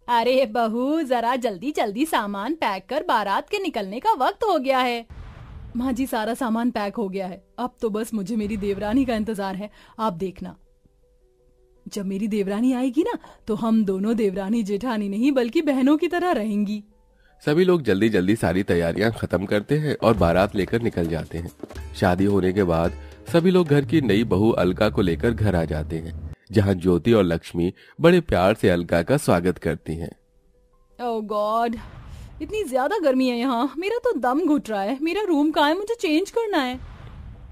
अरे बहू, जरा जल्दी जल्दी सामान पैक कर, बारात के निकलने का वक्त हो गया है। माँ जी, सारा सामान पैक हो गया है। अब तो बस मुझे मेरी देवरानी का इंतजार है। आप देखना, जब मेरी देवरानी आएगी ना, तो हम दोनों देवरानी जेठानी नहीं बल्कि बहनों की तरह रहेंगी। सभी लोग जल्दी जल्दी सारी तैयारियां खत्म करते हैं और बारात लेकर निकल जाते हैं। शादी होने के बाद सभी लोग घर की नई बहू अलका को लेकर घर आ जाते हैं, जहां ज्योति और लक्ष्मी बड़े प्यार से अलका का स्वागत करती हैं। ओह गॉड, इतनी ज्यादा गर्मी है यहाँ, मेरा तो दम घुट रहा है। मेरा रूम कहाँ है? मुझे चेंज करना है।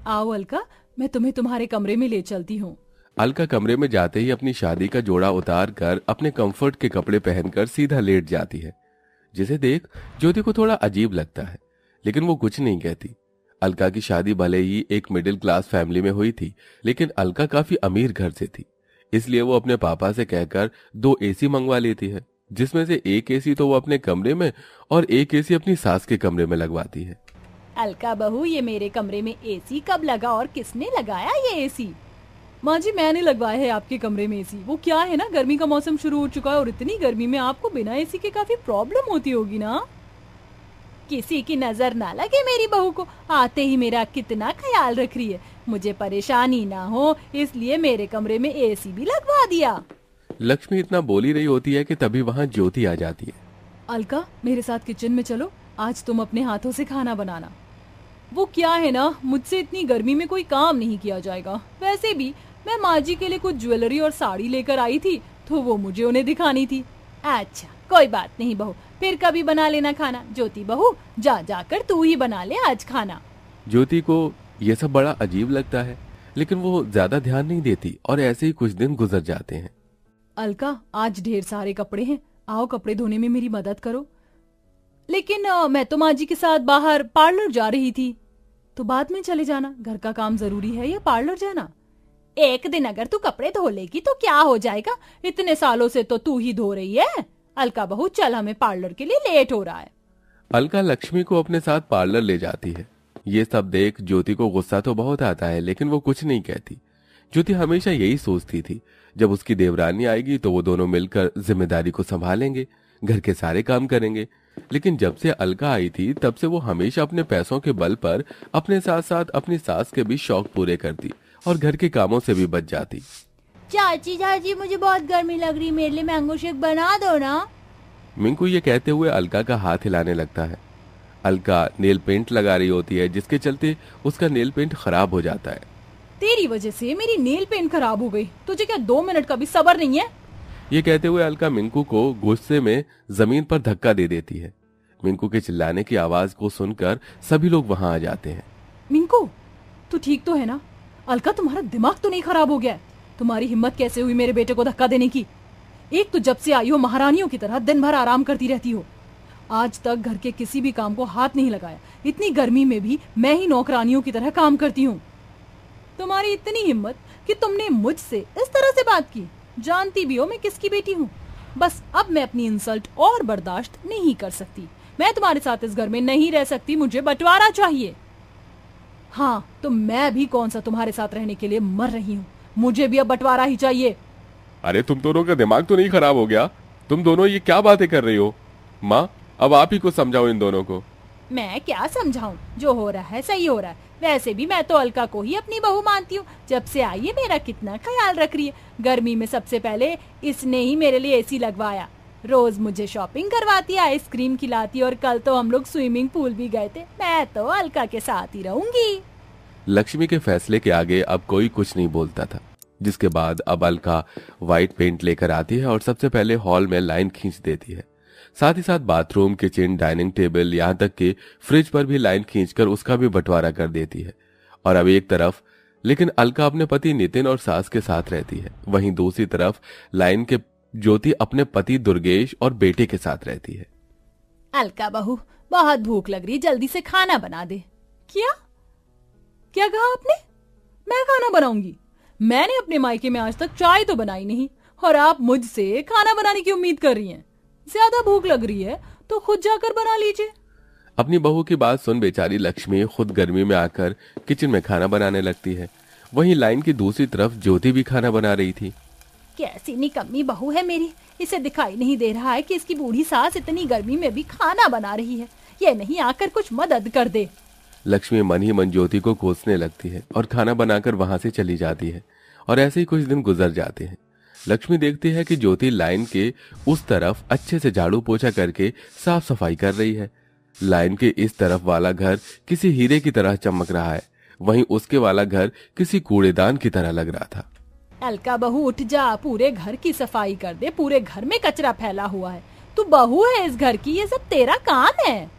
आओ अलका, मैं तुम्हें तुम्हारे कमरे में ले चलती हूँ। अलका कमरे में जाते ही अपनी शादी का जोड़ा उतार कर अपने कंफर्ट के कपड़े पहनकर सीधा लेट जाती है, जिसे देख ज्योति को थोड़ा अजीब लगता है, लेकिन वो कुछ नहीं कहती। अलका की शादी भले ही एक मिडिल क्लास फैमिली में हुई थी, लेकिन अलका काफी अमीर घर से थी, इसलिए वो अपने पापा से कहकर 2 एसी मंगवा लेती है, जिसमें से एक एसी तो वो अपने कमरे में और एक एसी अपनी सास के कमरे में लगवाती है। अलका बहू, ये मेरे कमरे में एसी कब लगा और किसने लगाया ये एसी? माँ जी, मैंने लगवाया है आपके कमरे में एसी। वो क्या है ना, गर्मी का मौसम शुरू हो चुका है और इतनी गर्मी में आपको बिना एसी के काफी प्रॉब्लम होती होगी ना। किसी की नजर ना लगे मेरी बहू को, आते ही मेरा कितना ख्याल रख रही है। मुझे परेशानी ना हो इसलिए मेरे कमरे में एसी भी लगवा दिया। लक्ष्मी इतना बोल ही रही होती है कि तभी वहां ज्योति आ जाती है। अलका, मेरे साथ किचन में चलो, आज तुम अपने हाथों से खाना बनाना। वो क्या है ना, मुझसे इतनी गर्मी में कोई काम नहीं किया जाएगा। वैसे भी मैं माँ जी के लिए कुछ ज्वेलरी और साड़ी लेकर आई थी, तो वो मुझे उन्हें दिखानी थी। अच्छा, कोई बात नहीं बहू, फिर कभी बना लेना खाना। ज्योति बहू, जा जाकर तू ही बना ले आज खाना। ज्योति को यह सब बड़ा अजीब लगता है, लेकिन वो ज्यादा ध्यान नहीं देती और ऐसे ही कुछ दिन गुजर जाते हैं। अलका, आज ढेर सारे कपड़े हैं, आओ कपड़े धोने में मेरी मदद करो। लेकिन मैं तो माँ जी के साथ बाहर पार्लर जा रही थी। तो बाद में चले जाना, घर का काम जरूरी है या पार्लर जाना? एक दिन अगर तू कपड़े धो लेगी तो क्या हो जाएगा, इतने सालों से तो तू ही धो रही है। अलका बहू, चल, हमें पार्लर के लिए लेट हो रहा है। अलका लक्ष्मी को अपने साथ पार्लर ले जाती है। ये सब देख ज्योति को गुस्सा तो बहुत आता है, लेकिन वो कुछ नहीं कहती। ज्योति हमेशा यही सोचती थी, जब उसकी देवरानी आएगी तो वो दोनों मिलकर जिम्मेदारी को संभालेंगे, घर के सारे काम करेंगे। लेकिन जब से अलका आई थी, तब से वो हमेशा अपने पैसों के बल पर अपने साथ साथ अपनी सास के भी शौक पूरे करती और घर के कामों से भी बच जाती। चाची चाची, मुझे बहुत गर्मी लग रही, मेरे लिए मैंगो शेक बना दो ना। मिंकू ये कहते हुए अलका का हाथ हिलाने लगता है। अलका नेल पेंट लगा रही होती है, जिसके चलते उसका नेल पेंट खराब हो जाता है। तेरी वजह से मेरी नेल पेंट खराब हो गई, तुझे क्या 2 मिनट का भी सब्र नहीं है? ये कहते हुए अलका मिंकू को गुस्से में जमीन पर धक्का दे देती है। मिंकू के चिल्लाने की आवाज को सुनकर सभी लोग वहां आ जाते हैं। मिंकू, तू ठीक तो है ना? अलका, तुम्हारा दिमाग तो नहीं खराब हो गया? तुम्हारी हिम्मत कैसे हुई मेरे बेटे को धक्का देने की? एक तो जब से आई हो महारानियों की तरह दिन भर आराम करती रहती हो, आज तक घर के किसी भी काम को हाथ नहीं लगाया। इतनी गर्मी में भी मैं ही नौकरानियों की तरह काम करती हूँ। तुम्हारी इतनी हिम्मत कि तुमने मुझसे इस तरह से बात की। जानती भी हो मैं किसकी बेटी हूँ। बस अब मैं अपनी इंसल्ट और बर्दाश्त नहीं कर सकती। मैं तुम्हारे साथ इस घर में नहीं रह सकती, मुझे बंटवारा चाहिए। हाँ, तो मैं भी कौन सा तुम्हारे साथ रहने के लिए मर रही हूँ, मुझे भी अब बंटवारा ही चाहिए। अरे तुम दोनों का दिमाग तो नहीं खराब हो गया? तुम दोनों ये क्या बातें कर रही हो? माँ, अब आप ही को समझाओ इन दोनों को। मैं क्या समझाऊं, जो हो रहा है सही हो रहा है। वैसे भी मैं तो अलका को ही अपनी बहू मानती हूँ। जब से आई है मेरा कितना ख्याल रख रही है। गर्मी में सबसे पहले इसने ही मेरे लिए एसी लगवाया, रोज मुझे शॉपिंग करवाती, आइसक्रीम खिलाती, और कल तो हम लोग स्विमिंग पूल भी गए थे। मैं तो अलका के साथ ही रहूंगी। लक्ष्मी के फैसले के आगे अब कोई कुछ नहीं बोलता था, जिसके बाद अब अलका व्हाइट पेंट लेकर आती है और सबसे पहले हॉल में लाइन खींच देती है। साथ ही साथ बाथरूम, किचन, डाइनिंग टेबल, यहाँ तक कि फ्रिज पर भी लाइन खींचकर उसका भी बंटवारा कर देती है। और अब एक तरफ लेकिन अलका अपने पति नितिन और सास के साथ रहती है, वहीं दूसरी तरफ लाइन के ज्योति अपने पति दुर्गेश और बेटे के साथ रहती है। अलका बहू, बहुत भूख लग रही, जल्दी से खाना बना दे। क्या क्या कहा आपने? मैं खाना बनाऊंगी? मैंने अपने मायके में आज तक चाय तो बनाई नहीं, और आप मुझसे खाना बनाने की उम्मीद कर रही हैं। ज्यादा भूख लग रही है तो खुद जाकर बना लीजिए। अपनी बहू की बात सुन बेचारी लक्ष्मी खुद गर्मी में आकर किचन में खाना बनाने लगती है। वहीं लाइन की दूसरी तरफ ज्योति भी खाना बना रही थी। कैसी निकम्मी बहू है मेरी, इसे दिखाई नहीं दे रहा है कि इसकी बूढ़ी सास इतनी गर्मी में भी खाना बना रही है। ये नहीं आकर कुछ मदद कर दे। लक्ष्मी मन ही मन ज्योति को कोसने लगती है और खाना बनाकर वहां से चली जाती है। और ऐसे ही कुछ दिन गुजर जाते हैं। लक्ष्मी देखती है कि ज्योति लाइन के उस तरफ अच्छे से झाड़ू पोछा करके साफ सफाई कर रही है। लाइन के इस तरफ वाला घर किसी हीरे की तरह चमक रहा है, वहीं उसके वाला घर किसी कूड़ेदान की तरह लग रहा था। अलका बहू उठ जा, पूरे घर की सफाई कर दे, पूरे घर में कचरा फैला हुआ है। तू बहू है इस घर की, ये सब तेरा काम है।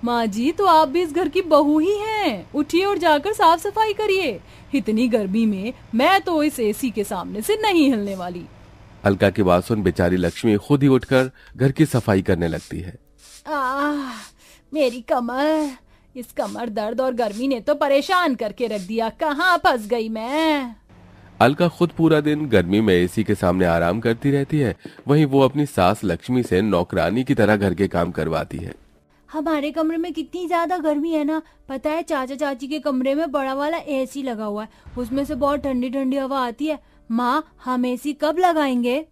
माँ जी, तो आप भी इस घर की बहू ही हैं। उठिए और जाकर साफ सफाई करिए। इतनी गर्मी में मैं तो इस एसी के सामने से नहीं हिलने वाली। अलका की बात सुन बेचारी लक्ष्मी खुद ही उठकर घर की सफाई करने लगती है। मेरी कमर, इस कमर दर्द और गर्मी ने तो परेशान करके रख दिया। कहाँ फंस गई मैं। अलका खुद पूरा दिन गर्मी में एसी के सामने आराम करती रहती है, वहीं वो अपनी सास लक्ष्मी से नौकरानी की तरह घर के काम करवाती है। हमारे कमरे में कितनी ज्यादा गर्मी है ना, पता है चाचा चाची के कमरे में बड़ा वाला एसी लगा हुआ है, उसमें से बहुत ठंडी ठंडी हवा आती है। माँ, हम एसी कब लगाएंगे?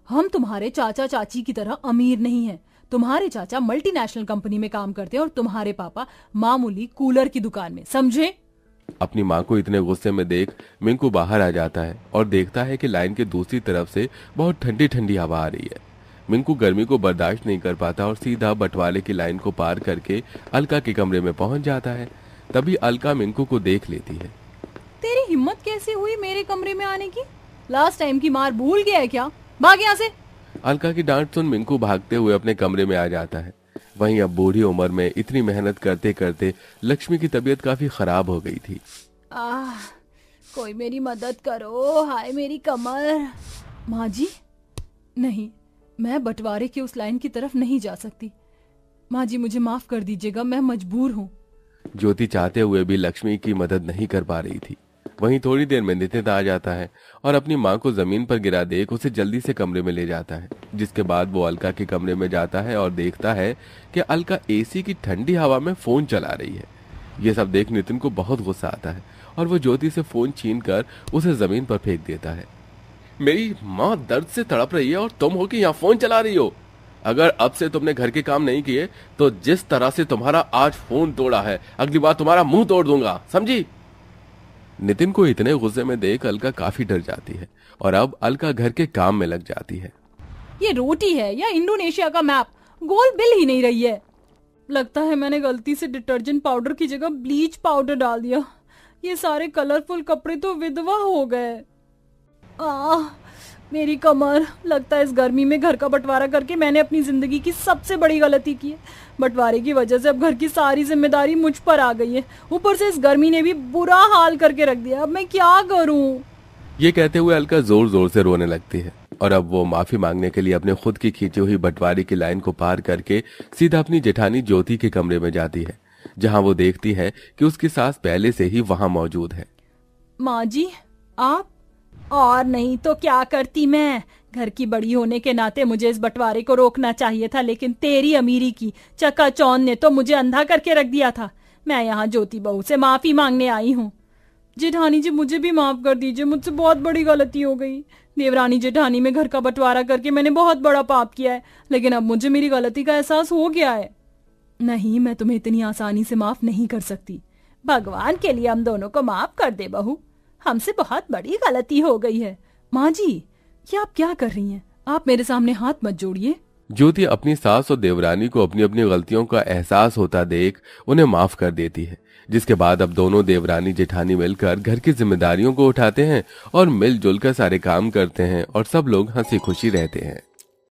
हम तुम्हारे चाचा चाची की तरह अमीर नहीं हैं। तुम्हारे चाचा मल्टीनेशनल कंपनी में काम करते हैं और तुम्हारे पापा मामूली कूलर की दुकान में, समझे? अपनी माँ को इतने गुस्से में देख मिंकू बाहर आ जाता है और देखता है कि लाइन के दूसरी तरफ से बहुत ठंडी ठंडी हवा आ रही है। मिंकू गर्मी को बर्दाश्त नहीं कर पाता और सीधा बंटवारे की लाइन को पार करके अलका के कमरे में पहुंच जाता है। तभी अलका मिंकू को देख लेती है। तेरी हिम्मत कैसे हुई मेरे कमरे में आने की? लास्ट टाइम की मार भूल गया है क्या? भाग यहाँ से। अलका की डांट सुन मिंकू भागते हुए अपने कमरे में आ जाता है। वहीं अब बूढ़ी उम्र में इतनी मेहनत करते करते लक्ष्मी की तबीयत काफी खराब हो गई थी। कोई मेरी मदद करो, हाय मेरी कमर। माँ जी, नहीं, मैं बंटवारे की उस लाइन की तरफ नहीं जा सकती। माँ जी, मुझे माफ कर दीजिएगा, मैं मजबूर हूँ। ज्योति चाहते हुए भी लक्ष्मी की मदद नहीं कर पा रही थी। वहीं थोड़ी देर में नितिन आ जाता है और अपनी माँ को जमीन पर गिरा देख उसे जल्दी से कमरे में ले जाता है। जिसके बाद वो अलका के कमरे में जाता है और देखता है कि अलका एसी की ठंडी हवा में फोन चला रही है। ये सब देख नितिन को बहुत गुस्सा आता है और वो ज्योति से फोन छीनकर उसे जमीन पर फेंक देता है। मेरी माँ दर्द से तड़प रही है और तुम हो कि यहाँ फोन चला रही हो। अगर अब से तुमने घर के काम नहीं किए तो जिस तरह से तुम्हारा आज फोन तोड़ा है, अगली बार तुम्हारा मुंह तोड़ दूंगा, समझी? नितिन को इतने गुस्से में देख अलका काफी डर जाती है और अब अलका घर के काम में लग जाती है। ये रोटी है या इंडोनेशिया का मैप? गोल बिल ही नहीं रही है। लगता है मैंने गलती से डिटर्जेंट पाउडर की जगह ब्लीच पाउडर डाल दिया। ये सारे कलरफुल कपड़े तो विधवा हो गए। मेरी कमर, लगता है इस गर्मी में घर का बंटवारा करके मैंने अपनी जिंदगी की सबसे बड़ी गलती की है। बंटवारे की वजह से अब घर की सारी जिम्मेदारी मुझ पर आ गई है। ऊपर से इस गर्मी ने भी बुरा हाल करके रख दिया। अब मैं क्या करूं? ये कहते हुए अलका जोर जोर से रोने लगती है और अब वो माफी मांगने के लिए अपने खुद की खींची हुई बंटवारे की लाइन को पार करके सीधा अपनी जेठानी ज्योति के कमरे में जाती है, जहां वो देखती है कि उसकी सास पहले से ही वहां मौजूद है। माँ जी, आप? और नहीं तो क्या करती मैं? घर की बड़ी होने के नाते मुझे इस बंटवारे को रोकना चाहिए था, लेकिन तेरी अमीरी की चकाचौंध ने तो मुझे अंधा करके रख दिया था। मैं यहाँ ज्योति बहू से माफी मांगने आई हूँ। जेठानी जी, मुझे भी माफ कर दीजिए, मुझसे बहुत बड़ी गलती हो गई। देवरानी जेठानी में घर का बंटवारा करके मैंने बहुत बड़ा पाप किया है, लेकिन अब मुझे मेरी गलती का एहसास हो गया है। नहीं, मैं तुम्हें इतनी आसानी से माफ नहीं कर सकती। भगवान के लिए हम दोनों को माफ कर दे बहू, हमसे बहुत बड़ी गलती हो गई है। माँ जी, ये आप क्या कर रही हैं? आप मेरे सामने हाथ मत जोड़िए। ज्योति अपनी सास और देवरानी को अपनी अपनी गलतियों का एहसास होता देख उन्हें माफ कर देती है, जिसके बाद अब दोनों देवरानी जेठानी मिलकर घर की जिम्मेदारियों को उठाते हैं और मिलजुल कर सारे काम करते हैं और सब लोग हंसी खुशी रहते हैं।